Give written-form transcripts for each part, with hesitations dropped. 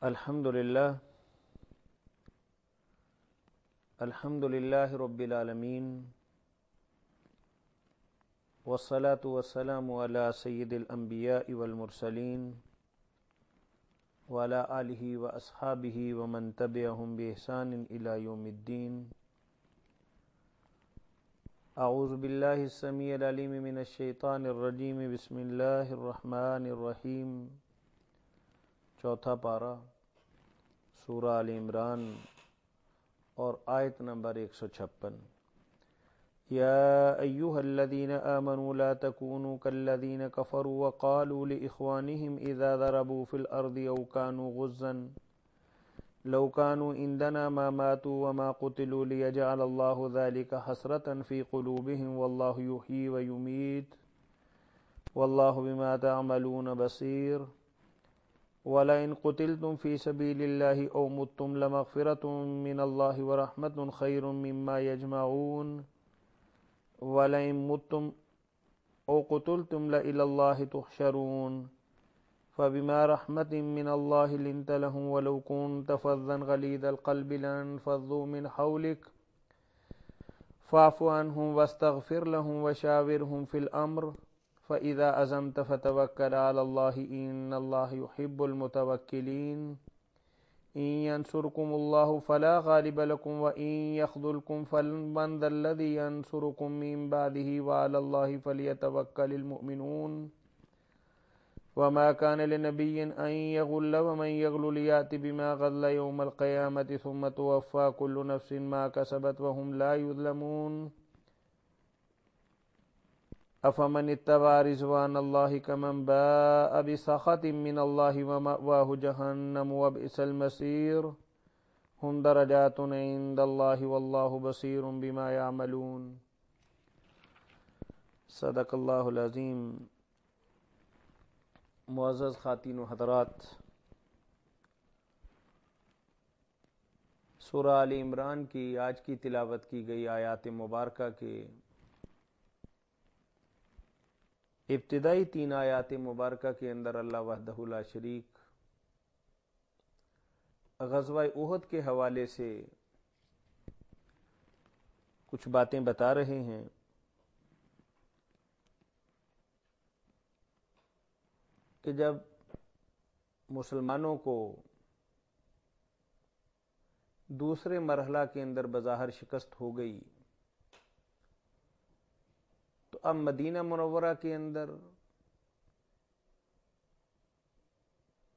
الحمد للہ رب العالمین والصلاة والسلام علی سید الانبیاء والمرسلین وعلی آلہ واصحابہ ومن تبعہم بإحسان الی یوم الدین۔ اعوذ باللہ السمیع العلیم من الشیطان الرجیم، بسم اللہ الرحمن الرحیم۔ چوتھا پارہ سورہ آل عمران اور آیت نمبر 156۔ یا ایہا الذین آمنوا لا تکونوا کالذین کفروا وقالوا لإخوانهم اذا ضربوا في الارض او كانوا غزا لو كانوا عندنا ما ماتوا وما قتلوا ليجعل الله ذلك حسرة في قلوبهم والله يحيي ويميت والله بما تعملون بصير۔ وَلَئِنْ قُتِلْتُمْ فِي سَبِيلِ اللَّهِ أَوْ مُتُّمْ لَمَغْفِرَةٌ مِّنَ اللَّهِ وَرَحْمَةٌ خَيْرٌ مِّمَّا يَجْمَعُونَ۔ وَلَئِن مُتُّمْ أَوْ قُتِلْتُمْ لَإِلَى اللَّهِ تُحْشَرُونَ۔ فَبِمَا رَحْمَةٍ مِّنَ اللَّهِ لِنتَ لَهُمْ وَلَوْ كُنتَ فَظًّا غَلِيظَ الْقَلْبِ لَانفَضُّوا مِنْ حَوْلِكَ فَاعْفُ عَنْهُمْ وَاسْتَغْفِرْ لَهُمْ وَشَاوِرْهُمْ فِي الْأَمْرِ فَإِذَا عَزَمْتَ فَتَوَكَّلْ عَلَى اللَّهِ إِنَّ اللَّهَ يُحِبُّ الْمُتَوَكِّلِينَ۔ إِن يَنْصُرْكُمُ اللَّهُ فَلَا غَالِبَ لَكُمْ وَإِن يَخْذُلْكُمْ فَمَنْ ذَا الَّذِي يَنْصُرُكُم مِّن بَعْدِهِ وَعَلَى اللَّهِ فَلْيَتَوَكَّلِ الْمُؤْمِنُونَ۔ وَمَا كَانَ لِنَبِيٍّ أَن يَغُلَّ وَمَن يَغْلُلْ يَأْتِ بِمَا غَلَّ يَوْمَ الْقِيَامَةِ ثُمَّ تُوَفَّى كُلُّ نَفْسٍ مَا كَسَبَتْ وَهُمْ لَا يُظْلَمُونَ۔ أَفَمَنِ اتَّبَعَ رِضْوَانَ اللَّهِ كَمَن بَاءَ بِسَخَطٍ مِّنَ اللَّهِ وَمَأْوَاهُ جَهَنَّمُ وَبِئْسَ الْمَصِيرُ۔ هُمْ دَرَجَاتٌ عِندَ اللَّهِ وَاللَّهُ بَصِيرٌ بِمَا يَعْمَلُونَ۔ صدق اللہ العظیم۔ معزز خواتین و حضرات، سورہ آل عمران کی آج کی تلاوت کی گئی آیات مبارکہ کے ابتدائی 3 آیات مبارکہ کے اندر اللہ وحدہ لا شریک غزوہ احد کے حوالے سے کچھ باتیں بتا رہے ہیں۔ کہ جب مسلمانوں کو دوسرے مرحلہ کے اندر بظاہر شکست ہو گئی تو اب مدینہ منورہ کے اندر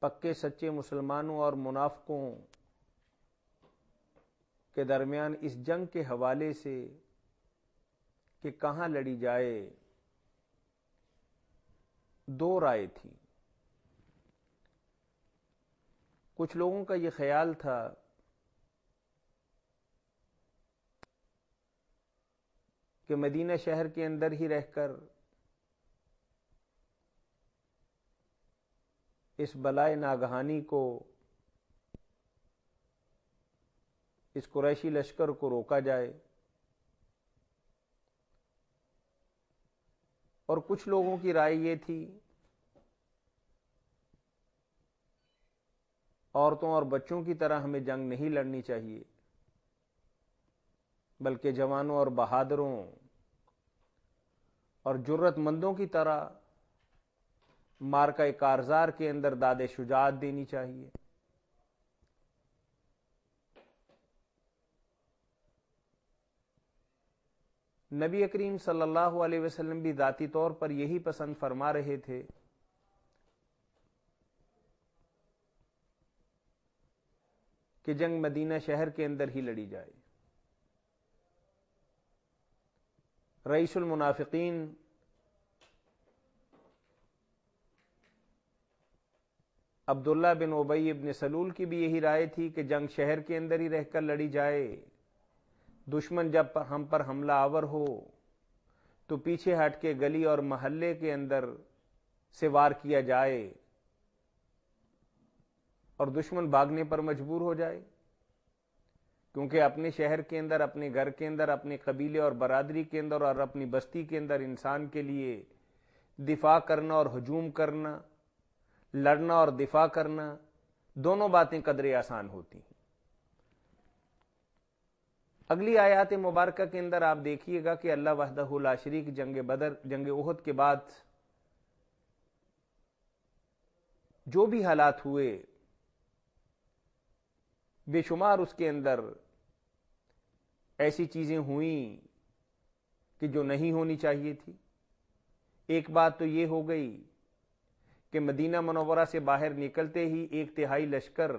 پکے سچے مسلمانوں اور منافقوں کے درمیان اس جنگ کے حوالے سے کہ کہاں لڑی جائے 2 رائے تھی۔ کچھ لوگوں کا یہ خیال تھا کہ مدینہ شہر کے اندر ہی رہ کر اس بلائے ناگہانی کو، اس قریشی لشکر کو روکا جائے، اور کچھ لوگوں کی رائے یہ تھی عورتوں اور بچوں کی طرح ہمیں جنگ نہیں لڑنی چاہیے، بلکہ جوانوں اور بہادروں اور جرت مندوں کی طرح مارکہ کارزار کے اندر داد شجاعت دینی چاہیے۔ نبی کریم صلی اللہ علیہ وسلم بھی ذاتی طور پر یہی پسند فرما رہے تھے کہ جنگ مدینہ شہر کے اندر ہی لڑی جائے۔ رئیس المنافقین عبداللہ بن ابی بن سلول کی بھی یہی رائے تھی کہ جنگ شہر کے اندر ہی رہ کر لڑی جائے، دشمن جب ہم پر حملہ آور ہو تو پیچھے ہٹ کے گلی اور محلے کے اندر سے وار کیا جائے اور دشمن بھاگنے پر مجبور ہو جائے، کیونکہ اپنے شہر کے اندر، اپنے گھر کے اندر، اپنے قبیلے اور برادری کے اندر اور اپنی بستی کے اندر انسان کے لیے دفاع کرنا اور ہجوم کرنا، لڑنا اور دفاع کرنا دونوں باتیں قدرے آسان ہوتی ہیں۔ اگلی آیات مبارکہ کے اندر آپ دیکھیے گا کہ اللہ وحدہ لا شریک جنگ بدر، جنگ احد کے بعد جو بھی حالات ہوئے، بے شمار اس کے اندر ایسی چیزیں ہوئیں کہ جو نہیں ہونی چاہیے تھی۔ ایک بات تو یہ ہو گئی کہ مدینہ منورہ سے باہر نکلتے ہی 1/3 لشکر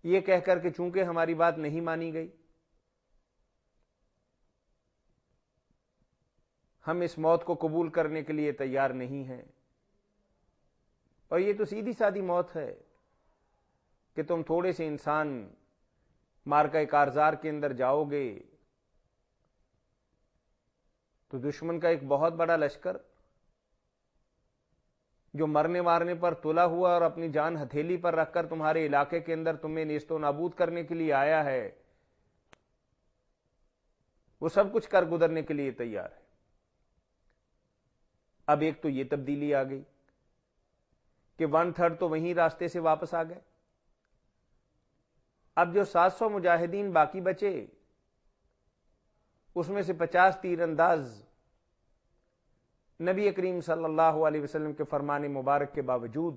یہ کہہ کر کہ چونکہ ہماری بات نہیں مانی گئی، ہم اس موت کو قبول کرنے کے لیے تیار نہیں ہیں۔ اور یہ تو سیدھی سادی موت ہے کہ تم تھوڑے سے انسان مارکہ کارزار کے اندر جاؤ گے تو دشمن کا ایک بہت بڑا لشکر جو مرنے مارنے پر تلا ہوا اور اپنی جان ہتھیلی پر رکھ کر تمہارے علاقے کے اندر تمہیں نیست و نابود کرنے کے لیے آیا ہے، وہ سب کچھ کر گزرنے کے لیے تیار ہے۔ اب ایک تو یہ تبدیلی آ گئی کہ 1/3 تو وہیں راستے سے واپس آ گئے۔ اب جو 700 مجاہدین باقی بچے، اس میں سے 50 تیر انداز نبی کریم صلی اللہ علیہ وسلم کے فرمان مبارک کے باوجود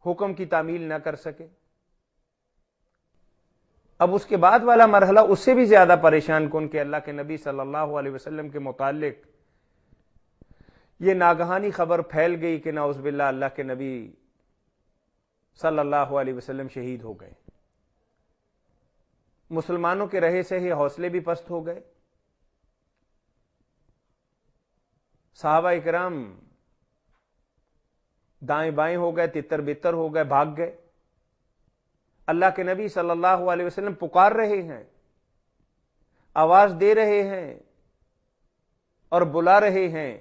حکم کی تعمیل نہ کر سکے۔ اب اس کے بعد والا مرحلہ اس سے بھی زیادہ پریشان کن کہ اللہ کے نبی صلی اللہ علیہ وسلم کے متعلق یہ ناگہانی خبر پھیل گئی کہ نعوذ باللہ اللہ کے نبی صلی اللہ علیہ وسلم شہید ہو گئے۔ مسلمانوں کے رہے سہے حوصلے بھی پست ہو گئے، صحابہ اکرام دائیں بائیں ہو گئے، تتر بتر ہو گئے، بھاگ گئے۔ اللہ کے نبی صلی اللہ علیہ وسلم پکار رہے ہیں، آواز دے رہے ہیں اور بلا رہے ہیں،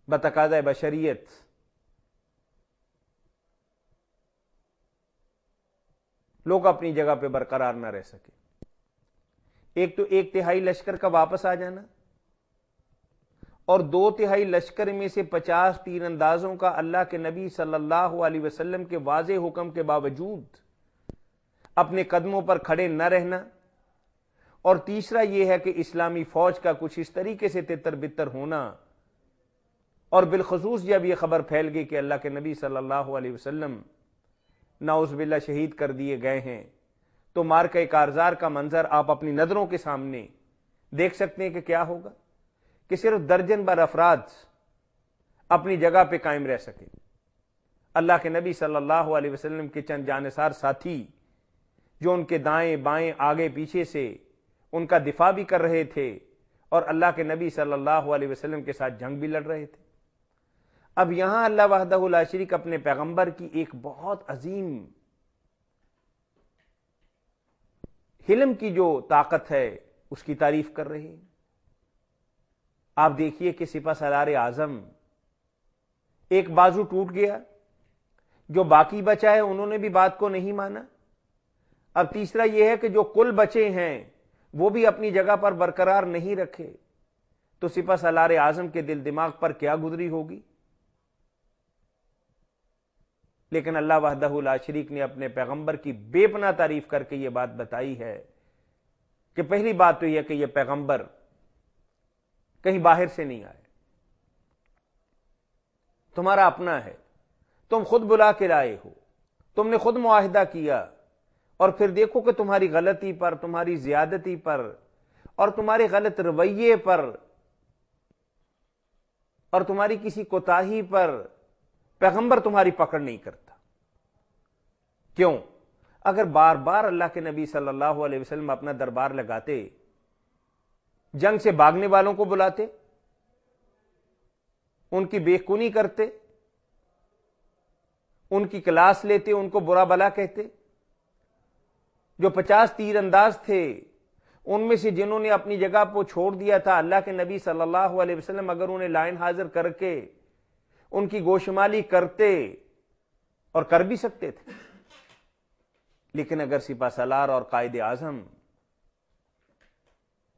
بتقاضۂ بشریت لوگ اپنی جگہ پہ برقرار نہ رہ سکے۔ ایک تو 1/3 لشکر کا واپس آ جانا، اور 2/3 لشکر میں سے 50 تیر اندازوں کا اللہ کے نبی صلی اللہ علیہ وسلم کے واضح حکم کے باوجود اپنے قدموں پر کھڑے نہ رہنا، اور تیسرا یہ ہے کہ اسلامی فوج کا کچھ اس طریقے سے تتر بتر ہونا، اور بالخصوص جب یہ خبر پھیل گئی کہ اللہ کے نبی صلی اللہ علیہ وسلم نعوذ باللہ شہید کر دیے گئے ہیں، تو مارکہ کارزار کا منظر آپ اپنی نظروں کے سامنے دیکھ سکتے ہیں کہ کیا ہوگا، کہ صرف درجن بھر افراد اپنی جگہ پہ قائم رہ سکے۔ اللہ کے نبی صلی اللہ علیہ وسلم کے چند جانثار ساتھی جو ان کے دائیں بائیں آگے پیچھے سے ان کا دفاع بھی کر رہے تھے اور اللہ کے نبی صلی اللہ علیہ وسلم کے ساتھ جنگ بھی لڑ رہے تھے۔ اب یہاں اللہ وحدہ لا شریک اپنے پیغمبر کی ایک بہت عظیم حلم کی جو طاقت ہے اس کی تعریف کر رہے ہیں۔ آپ دیکھیے کہ سپہ سالار اعظم ایک بازو ٹوٹ گیا، جو باقی بچا ہے انہوں نے بھی بات کو نہیں مانا۔ اب تیسرا یہ ہے کہ جو کل بچے ہیں وہ بھی اپنی جگہ پر برقرار نہیں رکھے، تو سپہ سالار اعظم کے دل دماغ پر کیا گزری ہوگی۔ لیکن اللہ وحدہ لا شریک نے اپنے پیغمبر کی بے پناہ تعریف کر کے یہ بات بتائی ہے کہ پہلی بات تو یہ کہ یہ پیغمبر کہیں باہر سے نہیں آئے، تمہارا اپنا ہے، تم خود بلا کے لائے ہو، تم نے خود معاہدہ کیا، اور پھر دیکھو کہ تمہاری غلطی پر، تمہاری زیادتی پر اور تمہارے غلط رویے پر اور تمہاری کسی کوتاہی پر پیغمبر تمہاری پکڑ نہیں کرتا۔ کیوں؟ اگر بار بار اللہ کے نبی صلی اللہ علیہ وسلم اپنا دربار لگاتے، جنگ سے بھاگنے والوں کو بلاتے، ان کی بےخونی کرتے، ان کی کلاس لیتے، ان کو برا بلا کہتے، جو 50 تیر انداز تھے ان میں سے جنہوں نے اپنی جگہ کو چھوڑ دیا تھا، اللہ کے نبی صلی اللہ علیہ وسلم اگر انہیں لائن حاضر کر کے ان کی گوشمالی کرتے، اور کر بھی سکتے تھے، لیکن اگر سپہ سالار اور قائد اعظم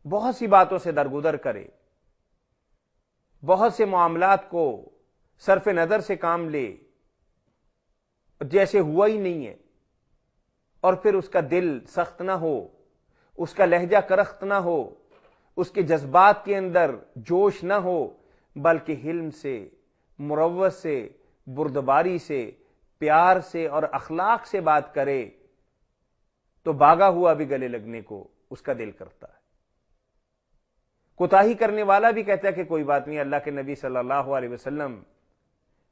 بہت سی باتوں سے درگزر کرے بہت سے معاملات کو صرف نظر سے کام لے جیسے ہوا ہی نہیں ہے، اور پھر اس کا دل سخت نہ ہو، اس کا لہجہ کرخت نہ ہو، اس کے جذبات کے اندر جوش نہ ہو، بلکہ حلم سے، مروت سے، بردباری سے، پیار سے اور اخلاق سے بات کرے تو باغا ہوا بھی گلے لگنے کو اس کا دل کرتا ہے۔ کوتاہی کرنے والا بھی کہتا ہے کہ کوئی بات نہیں، اللہ کے نبی صلی اللہ علیہ وسلم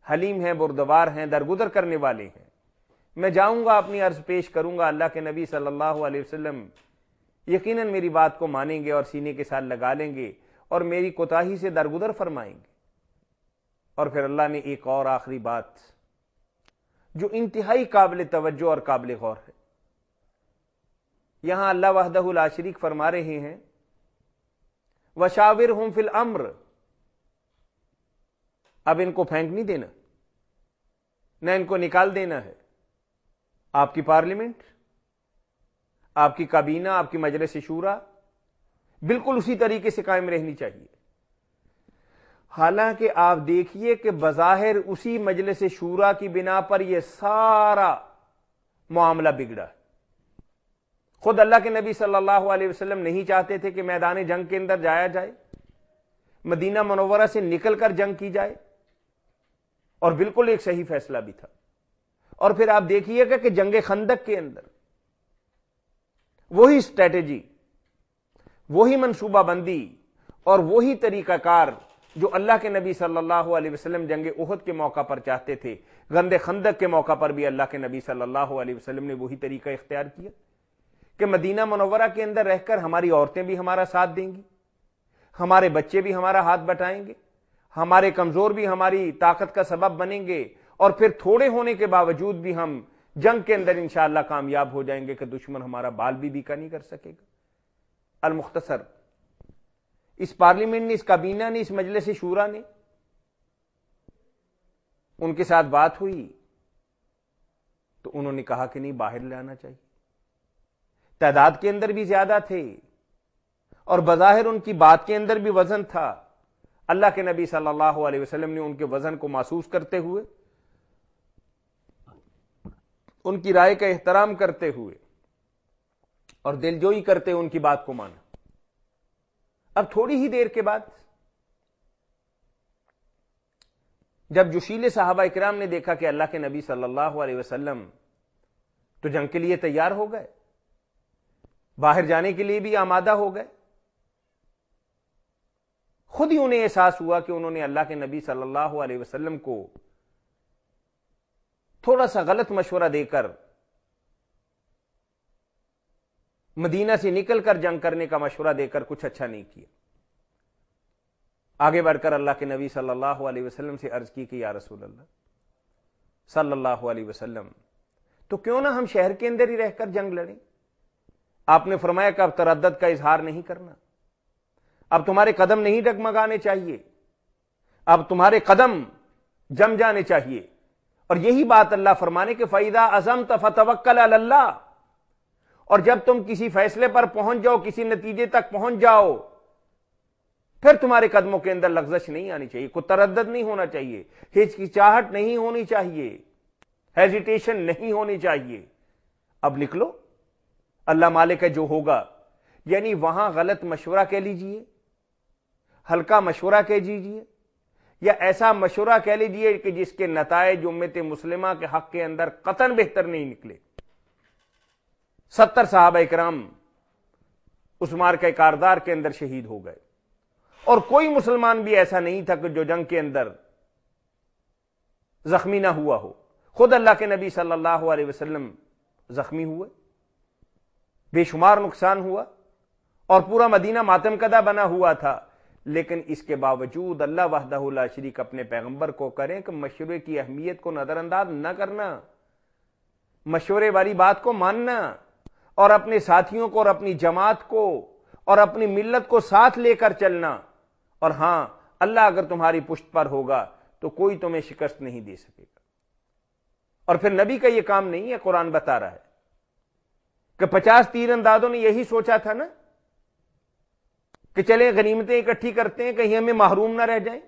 حلیم ہیں، بردبار ہیں، درگزر کرنے والے ہیں، میں جاؤں گا اپنی عرض پیش کروں گا، اللہ کے نبی صلی اللہ علیہ وسلم یقیناً میری بات کو مانیں گے اور سینے کے ساتھ لگا لیں گے اور میری کوتاہی سے درگزر فرمائیں گے۔ اور پھر اللہ نے ایک اور آخری بات جو انتہائی قابل توجہ اور قابل غور ہے، یہاں اللہ وحدہ لا شریک فرما رہے ہیں وَشَاوِرْهُمْ فِي الْأَمْرِ، اب ان کو پھینک نہیں دینا، نہ ان کو نکال دینا ہے۔ آپ کی پارلیمنٹ، آپ کی کابینہ، آپ کی مجلس شورا بالکل اسی طریقے سے قائم رہنی چاہیے۔ حالانکہ آپ دیکھیے کہ بظاہر اسی مجلس شورا کی بنا پر یہ سارا معاملہ بگڑا ہے۔ خود اللہ کے نبی صلی اللہ علیہ وسلم نہیں چاہتے تھے کہ میدان جنگ کے اندر جایا جائے، مدینہ منورہ سے نکل کر جنگ کی جائے، اور بالکل ایک صحیح فیصلہ بھی تھا۔ اور پھر آپ دیکھیے گا کہ جنگ خندق کے اندر وہی اسٹریٹجی، وہی منصوبہ بندی اور وہی طریقہ کار جو اللہ کے نبی صلی اللہ علیہ وسلم جنگ احد کے موقع پر چاہتے تھے، غزوہ خندق کے موقع پر بھی اللہ کے نبی صلی اللہ علیہ وسلم نے وہی طریقہ اختیار کیا کہ مدینہ منورہ کے اندر رہ کر ہماری عورتیں بھی ہمارا ساتھ دیں گی، ہمارے بچے بھی ہمارا ہاتھ بٹائیں گے، ہمارے کمزور بھی ہماری طاقت کا سبب بنیں گے، اور پھر تھوڑے ہونے کے باوجود بھی ہم جنگ کے اندر انشاءاللہ کامیاب ہو جائیں گے کہ دشمن ہمارا بال بھی بیکا نہیں کر سکے گا۔ المختصر، اس پارلیمنٹ نے، اس کابینہ نے، اس مجلس شورا نے، ان کے ساتھ بات ہوئی تو انہوں نے کہا کہ نہیں، باہر لانا چاہیے۔ تعداد کے اندر بھی زیادہ تھے اور بظاہر ان کی بات کے اندر بھی وزن تھا۔ اللہ کے نبی صلی اللہ علیہ وسلم نے ان کے وزن کو محسوس کرتے ہوئے، ان کی رائے کا احترام کرتے ہوئے اور دلجوئی کرتے ان کی بات کو مانا۔ اب تھوڑی ہی دیر کے بعد جب جوشیلے صحابہ اکرام نے دیکھا کہ اللہ کے نبی صلی اللہ علیہ وسلم تو جنگ کے لیے تیار ہو گئے، باہر جانے کے لیے بھی آمادہ ہو گئے، خود ہی انہیں احساس ہوا کہ انہوں نے اللہ کے نبی صلی اللہ علیہ وسلم کو تھوڑا سا غلط مشورہ دے کر مدینہ سے نکل کر جنگ کرنے کا مشورہ دے کر کچھ اچھا نہیں کیا۔ آگے بڑھ کر اللہ کے نبی صلی اللہ علیہ وسلم سے عرض کی کہ یا رسول اللہ صلی اللہ علیہ وسلم، تو کیوں نہ ہم شہر کے اندر ہی رہ کر جنگ لڑیں؟ آپ نے فرمایا کہ اب تردد کا اظہار نہیں کرنا، اب تمہارے قدم نہیں ڈگمگانے چاہیے، اب تمہارے قدم جم جانے چاہیے۔ اور یہی بات اللہ فرمانے کہ فَإِذَا عَزَمْتَ فَتَوَكَّلْ عَلَى اللَّهِ، اور جب تم کسی فیصلے پر پہنچ جاؤ، کسی نتیجے تک پہنچ جاؤ، پھر تمہارے قدموں کے اندر لغزش نہیں آنی چاہیے، کوئی تردد نہیں ہونا چاہیے، ہچکچاہٹ نہیں ہونی چاہیے، ہیزیٹیشن نہیں ہونی چاہیے، اب نکلو، اللہ مالک ہے جو ہوگا۔ یعنی وہاں غلط مشورہ کہہ لیجئے، ہلکا مشورہ کہہ دیجئے، یا ایسا مشورہ کہہ لیجئے کہ جس کے نتائج امت مسلمہ کے حق کے اندر قطعاً بہتر نہیں نکلے۔ 70 صحابہ اکرام اس معرکہ کاردار کے اندر شہید ہو گئے، اور کوئی مسلمان بھی ایسا نہیں تھا کہ جو جنگ کے اندر زخمی نہ ہوا ہو۔ خود اللہ کے نبی صلی اللہ علیہ وسلم زخمی ہوئے، بے شمار نقصان ہوا، اور پورا مدینہ ماتم کدہ بنا ہوا تھا، لیکن اس کے باوجود اللہ وحدہ لا شریک اپنے پیغمبر کو کریں کہ مشورے کی اہمیت کو نظر انداز نہ کرنا، مشورے والی بات کو ماننا، اور اپنے ساتھیوں کو اور اپنی جماعت کو اور اپنی ملت کو ساتھ لے کر چلنا۔ اور ہاں، اللہ اگر تمہاری پشت پر ہوگا تو کوئی تمہیں شکست نہیں دے سکے گا۔ اور پھر نبی کا یہ کام نہیں ہے، قرآن بتا رہا ہے کہ 50 تیر اندازوں نے یہی سوچا تھا نا کہ چلیں غنیمتیں اکٹھی کرتے ہیں، کہیں ہمیں محروم نہ رہ جائیں۔